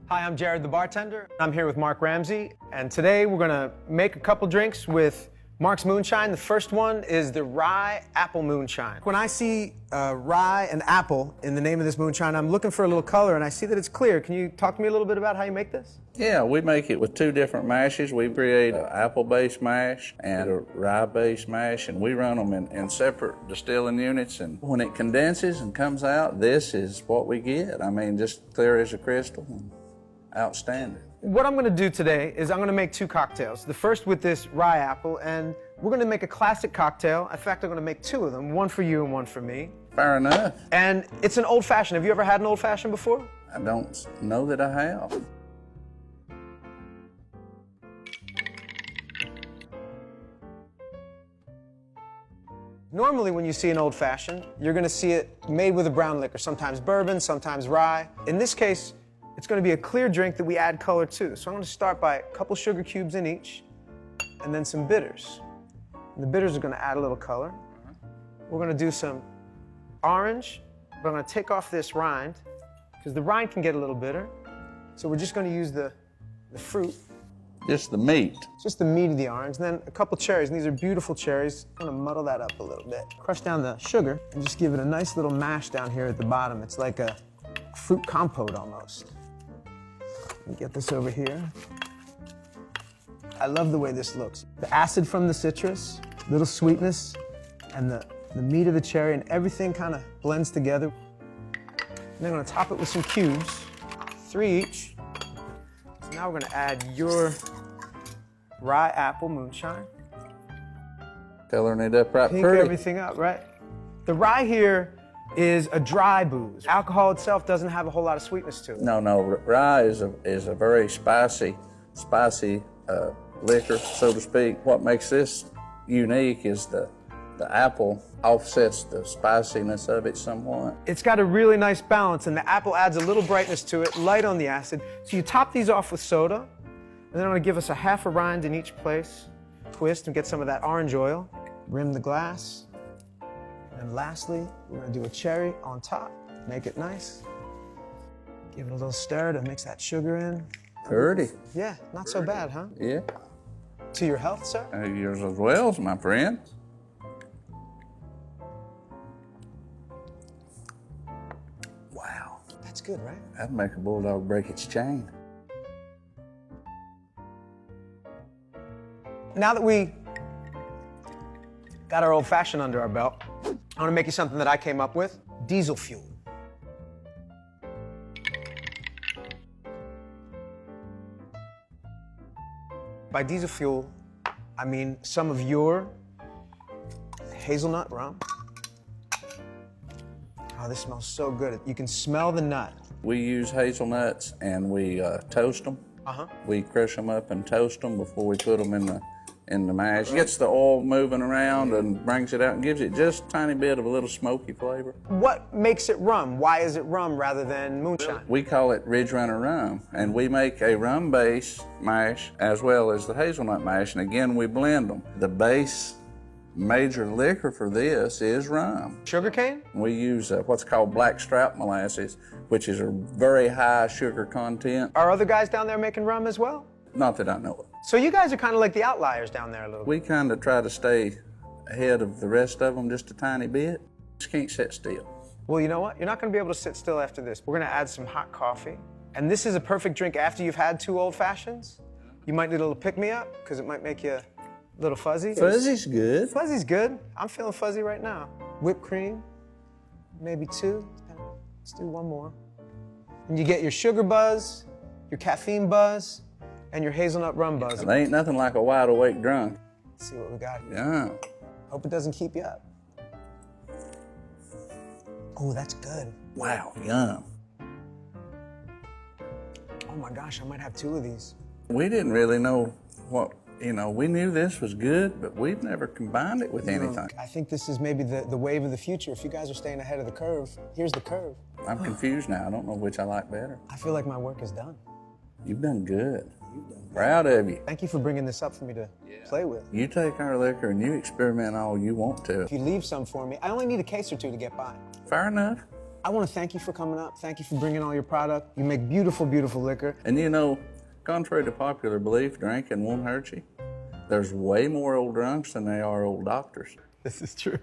Hi, I'm Jared, the bartender. I'm here with Mark Ramsey, and today we're gonna make a couple drinks with Mark's moonshine. The first one is the rye apple moonshine. When I see rye and apple in the name of this moonshine, I'm looking for a little color, and I see that it's clear. Can you talk to me a little bit about how you make this? Yeah, we make it with two different mashes. We create an apple-based mash and a rye-based mash, and we run them in separate distilling units. And when it condenses and comes out, this is what we get. I mean, just clear as a crystal. Outstanding. What I'm gonna do today is I'm gonna make two cocktails. The first with this rye apple, and we're gonna make a classic cocktail. In fact, I'm gonna make two of them, one for you and one for me. Fair enough. And it's an old-fashioned. Have you ever had an old-fashioned before? I don't know that I have. Normally when you see an old-fashioned, you're gonna see it made with a brown liquor, sometimes bourbon, sometimes rye. In this case, it's gonna be a clear drink that we add color to. So I'm gonna start by a couple sugar cubes in each, and then some bitters. And the bitters are gonna add a little color. We're gonna do some orange, but I'm gonna take off this rind, because the rind can get a little bitter. So we're just gonna use the fruit. Just the meat. Just the meat of the orange, and then a couple cherries, and these are beautiful cherries. I'm gonna muddle that up a little bit. Crush down the sugar, and just give it a nice little mash down here at the bottom. It's like a fruit compote almost. Let me get this over here. I love the way this looks. The acid from the citrus, little sweetness, and the meat of the cherry, and everything kind of blends together. And then I'm gonna top it with some cubes, 3 each. So now we're gonna add your rye apple moonshine. Coloring it up right Pink pretty. everything up, right? The rye here is a dry booze. Alcohol itself doesn't have a whole lot of sweetness to it. No, rye is a very spicy liquor, so to speak. What makes this unique is the apple offsets the spiciness of it somewhat. It's got a really nice balance, and the apple adds a little brightness to it, light on the acid. So you top these off with soda, and then I'm gonna give us a half a rind in each place. Twist and get some of that orange oil. Rim the glass. And lastly, we're gonna do a cherry on top. Make it nice. Give it a little stir to mix that sugar in. Pretty. Yeah, not so bad, huh? Yeah. To your health, sir. Yours as well, my friend. Wow. That's good, right? That'd make a bulldog break its chain. Now that we got our old-fashioned under our belt, I want to make you something that I came up with, diesel fuel. By diesel fuel, I mean some of your hazelnut rum. Oh, this smells so good. You can smell the nut. We use hazelnuts and we toast them. We crush them up and toast them before we put them in the mash. It gets the oil moving around and brings it out and gives it just a tiny bit of a little smoky flavor. What makes it rum? Why is it rum rather than moonshine? We call it Ridge Runner rum, and we make a rum base mash as well as the hazelnut mash, and again we blend them. The base major liquor for this is rum. Sugarcane? We use what's called blackstrap molasses, which is a very high sugar content. Are other guys down there making rum as well? Not that I know of. So you guys are kind of like the outliers down there a little bit. We kind of try to stay ahead of the rest of them just a tiny bit. Just can't sit still. Well, you know what? You're not going to be able to sit still after this. We're going to add some hot coffee. And this is a perfect drink after you've had 2 old fashions. You might need a little pick-me-up because it might make you a little fuzzy. Fuzzy's good. Fuzzy's good. I'm feeling fuzzy right now. Whipped cream, maybe 2. Let's do 1 more. And you get your sugar buzz, your caffeine buzz, and your hazelnut rum buzz. It ain't nothing like a wide awake drunk. Let's see what we got here. Yeah. Hope it doesn't keep you up. Oh, that's good. Wow, yum. Oh my gosh, I might have 2 of these. We didn't really know what, we knew this was good, but we've never combined it with anything. I think this is maybe the wave of the future. If you guys are staying ahead of the curve, here's the curve. I'm confused now. I don't know which I like better. I feel like my work is done. You've done good. Proud of you. Thank you for bringing this up for me to play with. You take our liquor and you experiment all you want to. If you leave some for me, I only need a case or 2 to get by. Fair enough. I want to thank you for coming up. Thank you for bringing all your product. You make beautiful, beautiful liquor. And you know, contrary to popular belief, drinking won't hurt you. There's way more old drunks than there are old doctors. This is true.